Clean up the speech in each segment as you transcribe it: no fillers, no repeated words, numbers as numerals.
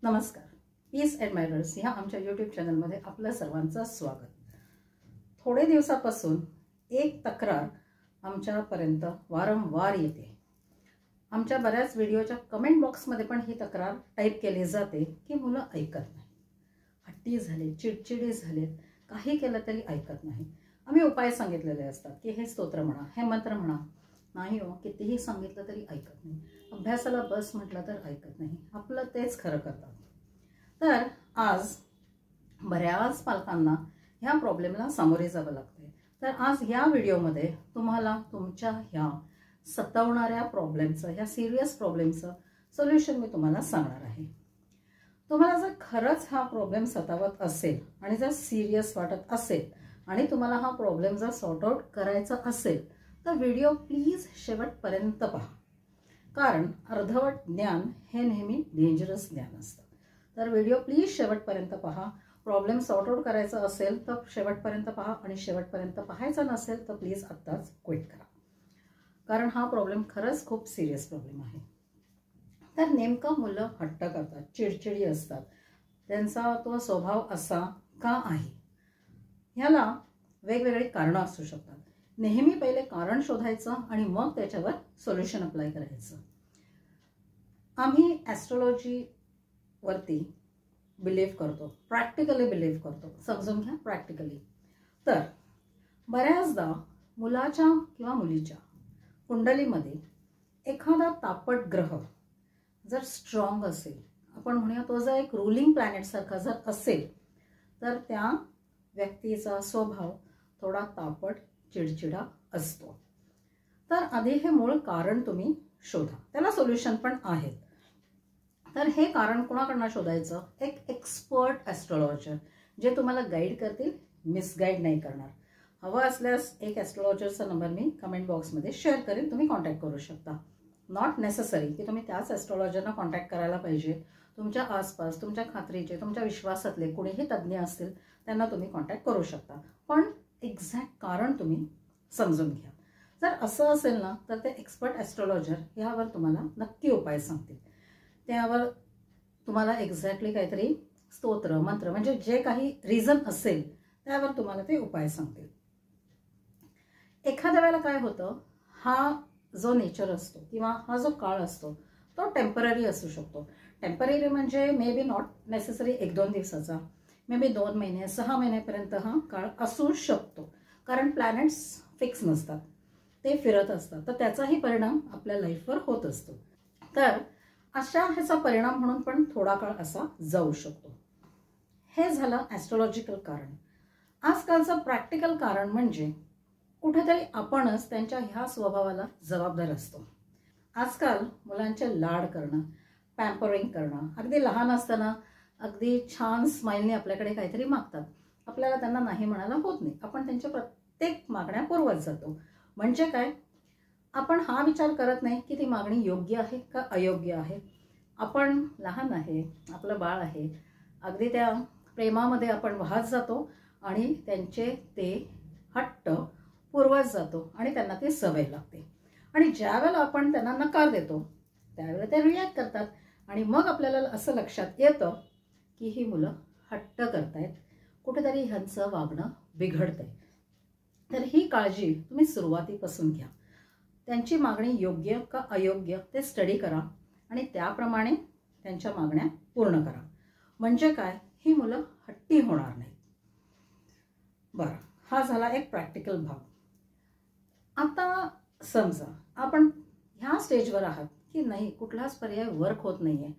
नमस्कार. पीस ॲडमायरर्स ह्या आमच्या यूट्यूब चॅनलमध्ये आपलं सर्वांचं स्वागत. थोडे दिवसापासून एक तक्रार आमच्यापर्यंत वारंवार येते. आमच्या बऱ्याच व्हिडिओच्या कमेंट बॉक्समध्ये पण ही तक्रार टाईप केली जाते की मुलं ऐकत नाही, हट्टी झाले, चिडचिडी झालेत, काही केलं तरी ऐकत नाही. आम्ही उपाय सांगितलेले असतात की हे स्तोत्र म्हणा, हे मंत्र म्हणा, नाही हो, कितीही सांगितलं तरी ऐकत नाही. अभ्यासाला बस म्हटलं तर ऐकत नाही, आपलं तेच खरं करतात. तर आज बऱ्याच पालकांना ह्या प्रॉब्लेमला सामोरे जावं लागते. तर आज ह्या व्हिडिओमध्ये तुम्हाला तुमच्या ह्या सतावणाऱ्या प्रॉब्लेमचं, ह्या सिरियस प्रॉब्लेमचं सोल्युशन मी तुम्हाला सांगणार आहे. तुम्हाला जर खरंच हा प्रॉब्लेम सतावत असेल आणि जर सिरियस वाटत असेल आणि तुम्हाला हा प्रॉब्लेम जर सॉर्ट आउट करायचा असेल तर व्हिडिओ प्लीज शेवटपर्यंत पहा. कारण अर्धवट ज्ञान हे नेहमी डेंजरस ज्ञान असतं. तर व्हिडिओ प्लीज शेवटपर्यंत पहा. प्रॉब्लेम सॉर्ट आउट करायचा असेल तर शेवटपर्यंत पहा आणि शेवटपर्यंत पाहायचा नसेल तर प्लीज आत्ताच क्विट करा. कारण हा प्रॉब्लेम खरंच खूप सिरियस प्रॉब्लेम आहे. तर नेमकं मुलं हट्ट करतात, चिडचिडी असतात, त्यांचा तो स्वभाव असा का आहे? ह्याला वेगवेगळी कारणं असू शकतात. नेहमी पहिले कारण शोधायचं आणि मग त्याच्यावर सोल्युशन अप्लाय करायचं. आम्ही ॲस्ट्रोलॉजीवरती बिलीव्ह करतो, प्रॅक्टिकली बिलीव्ह करतो. समजून घ्या, प्रॅक्टिकली. तर बऱ्याचदा मुलाच्या किंवा मुलीच्या कुंडलीमध्ये एखादा तापट ग्रह जर स्ट्रॉंग असेल, आपण म्हणूया तो जर एक रुलिंग प्लॅनेटसारखा जर असेल तर त्या व्यक्तीचा स्वभाव थोडा तापट, चिडचिडा असतो. तर आधी हे मूळ कारण तुम्ही शोधा. त्याला सोल्युशन पण आहेत. तर हे कारण कोणाकडनं शोधायचं? एक एक्सपर्ट ॲस्ट्रोलॉजर जे तुम्हाला गाईड करतील, मिसगाईड नाही करणार. हवं असल्यास एक ॲस्ट्रोलॉजरचा नंबर मी कमेंट बॉक्समध्ये शेअर करेन, तुम्ही कॉन्टॅक्ट करू शकता. नॉट नेसेसरी की तुम्ही त्याच ॲस्ट्रोलॉजरना कॉन्टॅक्ट करायला पाहिजे. तुमच्या आसपास, तुमच्या खात्रीचे, तुमच्या विश्वासातले कोणीही तज्ज्ञ असतील त्यांना तुम्ही कॉन्टॅक्ट करू शकता. पण एक्झॅक्ट कारण तुम्ही समजून घ्या. जर असं असेल ना तर ते एक्सपर्ट ॲस्ट्रोलॉजर ह्यावर तुम्हाला नक्की उपाय सांगतील. त्यावर तुम्हाला एक्झॅक्टली काहीतरी स्तोत्र, मंत्र म्हणजे जे काही रिझन असेल त्यावर तुम्हाला ते उपाय सांगतील. एखाद्या वेळेला काय होतं, हा जो नेचर असतो किंवा हा जो काळ असतो तो टेम्पररी असू शकतो. टेम्पररी म्हणजे मे बी नॉट नेसेसरी 1-2 दिवसाचा, मे बी 2 महिने, 6 महिन्यापर्यंत हा काळ असू शकतो. कारण प्लॅनेट्स फिक्स नसतात, ते फिरत असतात. तर त्याचाही परिणाम आपल्या लाईफवर होत असतो. तर अशा ह्याचा परिणाम म्हणून पण थोडा काळ असा जाऊ शकतो. हे झालं ॲस्ट्रोलॉजिकल कारण. आजकालचं प्रॅक्टिकल कारण म्हणजे कुठेतरी आपणच त्यांच्या ह्या स्वभावाला जबाबदार असतो. आजकाल मुलांचे लाड करणं, पॅम्परिंग करणं, अगदी लहान असताना अगदी छान स्माईलने आपल्याकडे काहीतरी मागतात. आपल्याला त्यांना नाही म्हणायला होत नाही. आपण त्यांच्या प्रत्येक मागण्या पुरवत जातो. म्हणजे काय, आपण हा विचार करत नाही की ती मागणी योग्य आहे का अयोग्य आहे. आपण लहान आहे, आपलं बाळ आहे, अगदी त्या प्रेमामध्ये आपण वाहत जातो आणि त्यांचे ते हट्ट पुरवत जातो आणि त्यांना ती सवय लागते. आणि ज्यावेळेला आपण त्यांना नकार देतो त्यावेळेला ते रिॲक्ट करतात आणि मग आपल्याला असं लक्षात येतं की ही मुलं हट्ट करतायत, कुठेतरी ह्यांचं वागणं बिघडतंय. तर ही काळजी तुम्ही सुरुवातीपासून घ्या. त्यांची मागणी योग्य का अयोग्य ते स्टडी करा आणि त्याप्रमाणे त्यांच्या मागण्या पूर्ण करा. म्हणजे काय, ही मुलं हट्टी होणार नाहीत. बरं, हा झाला एक प्रॅक्टिकल भाग. आता समजा आपण ह्या स्टेजवर आहात की नाही, कुठलाच पर्याय वर्क होत नाही आहे.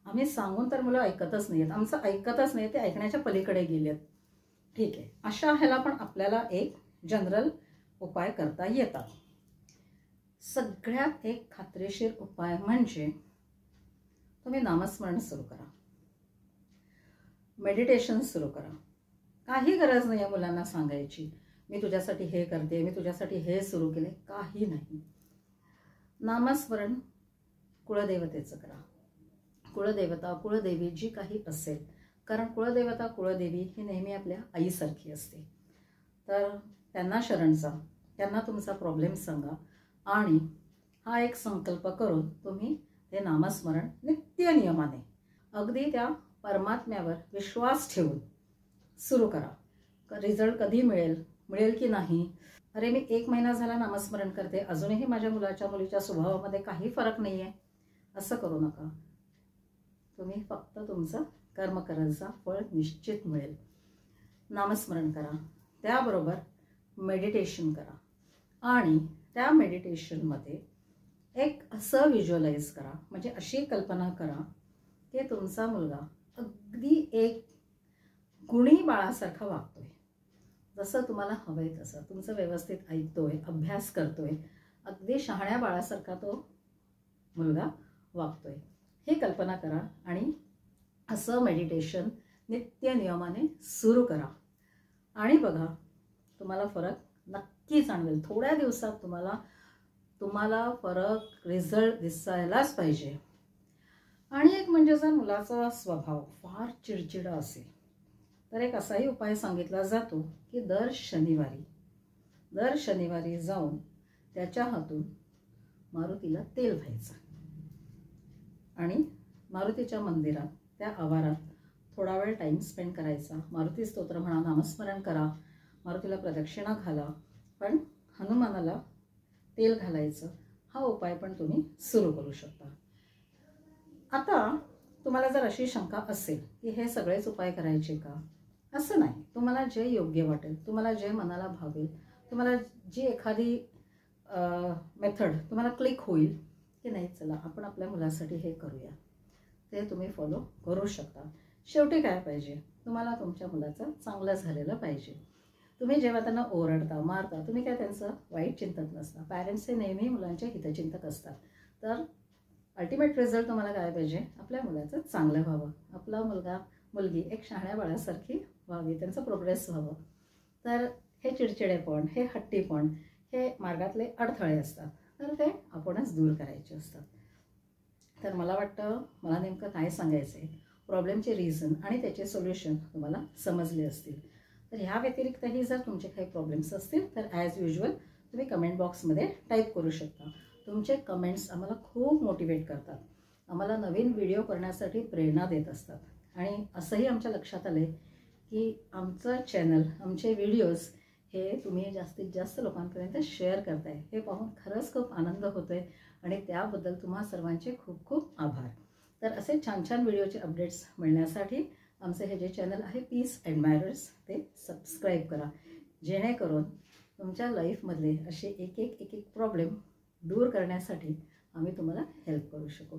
आम्ही सांगून तर मुलं ऐकतच नाही आहेत, आमचं ऐकतच नाही, ते ऐकण्याच्या पलीकडे गेलेत. ठीक आहे, अशा ह्याला पण आपल्याला एक जनरल उपाय करता येतात. सगळ्यात एक खात्रीशीर उपाय म्हणजे तुम्ही नामस्मरण सुरू करा, मेडिटेशन सुरू करा. काही गरज नाही आहे मुलांना सांगायची, मी तुझ्यासाठी हे करते, मी तुझ्यासाठी हे सुरू केले, काही नाही. नामस्मरण कुळदेवतेचं करा. कुळदेवता, कुळदेवी जी काही असेल, कारण कुळदेवता, कुळदेवी ही नेहमी आपल्या आईसारखी असते. तर त्यांना शरण जा, त्यांना तुमचा प्रॉब्लेम सांगा आणि हा एक संकल्प करून तुम्ही ते नामस्मरण नित्य नियमाने अगदी त्या परमात्म्यावर विश्वास ठेवून सुरू करा. रिझल्ट कधी मिळेल की नाही, अरे मी 1 महिना झाला नामस्मरण करते, अजूनही माझ्या मुलीच्या स्वभावामध्ये काही फरक नाही आहे, असं करू नका. तुम्ही फक्त तुमचं कर्म करत जा, फळ निश्चित मिळेल. नामस्मरण करा, त्याबरोबर मेडिटेशन करा आणि त्या मेडिटेशनमध्ये एक असं व्हिज्युअलाइज करा, म्हणजे अशी कल्पना करा की तुमचा मुलगा अगदी एक गुणी बाळासारखा वागतोय, जसं तुम्हाला हवंय तसं, तुमचं व्यवस्थित ऐकतोय, अभ्यास करतोय, अगदी शहाण्या बाळासारखा तो मुलगा वागतोय, ही कल्पना करा. आणि असं मेडिटेशन नित्य नियमाने सुरू करा आणि बघा तुम्हाला फरक नक्की जाणवेल. थोड्या दिवसात तुम्हाला फरक, रिझल्ट दिसायलाच पाहिजे. आणि एक म्हणजे जर मुलाचा स्वभाव फार चिडचिडा असेल तर एक असाही उपाय सांगितला जातो की दर शनिवारी जाऊन त्याच्या हातून मारुतीला तेल व्हायचं आणि मारुतीच्या मंदिरात, त्या आवारात थोडा वेळ टाईम स्पेंड करायचा. मारुती स्तोत्र म्हणा, नामस्मरण करा, मारुतीला प्रदक्षिणा घाला, पण हनुमानाला तेल घालायचं. हा उपाय पण तुम्ही सुरू करू शकता. आता तुम्हाला जर अशी शंका असेल की हे सगळेच उपाय करायचे का, असं नाही. तुम्हाला जे योग्य वाटेल, तुम्हाला जे मनाला भावेल, तुम्हाला जी एखादी मेथड तुम्हाला क्लिक होईल की नाही चला आपण आपल्या मुलासाठी हे करूया, ते तुम्ही फॉलो करू शकता. शेवटी काय पाहिजे, तुम्हाला तुमच्या मुलाचं चांगलं झालेलं पाहिजे. तुम्ही जेव्हा त्यांना ओरडता, मारता, तुम्ही काय त्यांचं वाईट चिंतत नसता. पॅरेंट्स हे नेहमी मुलांचे हितचिंतक असतात. तर अल्टिमेट रिझल्ट तुम्हाला काय पाहिजे, आपल्या मुलाचं चांगलं व्हावं, आपला मुलगी एक शहाण्या बाळासारखी व्हावी, त्यांचं प्रोग्रेस व्हावं. तर हे चिडचिडेपण, हे हट्टीपण, हे मार्गातले अडथळे असतात, तर ते आपणच दूर करायचे असतात. तर मला वाटतं मला नेमकं काय सांगायचं आहे, प्रॉब्लेमचे रिझन आणि त्याचे सोल्युशन तुम्हाला समजले असतील. तर ह्या व्यतिरिक्तही जर तुमचे काही प्रॉब्लेम्स असतील तर ॲज युजल तुम्ही कमेंट बॉक्समध्ये टाईप करू शकता. तुमचे कमेंट्स आम्हाला खूप मोटिवेट करतात, आम्हाला नवीन व्हिडिओ करण्यासाठी प्रेरणा देत असतात. आणि असंही आमच्या लक्षात आलं आहे की आमचं चॅनल, आमचे व्हिडिओज हे तुम्ही जास्तीत जास्त लोकांपर्यंत शेअर करताय, हे पाहून खरंच खूप आनंद होतो आहे आणि त्याबद्दल तुम्हा सर्वांचे खूप खूप आभार. तर असे छान छान व्हिडिओचे अपडेट्स मिळण्यासाठी आमचे हे जे चॅनल आहे पीस ॲडमायरर्स, ते सबस्क्राईब करा, जेणेकरून तुमच्या लाईफमधले असे एक एक प्रॉब्लेम दूर करण्यासाठी आम्ही तुम्हाला हेल्प करू शकू.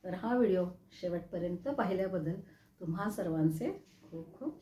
तर हा व्हिडिओ शेवटपर्यंत पाहिल्याबद्दल तुम्हा सर्वांचे खूप खूप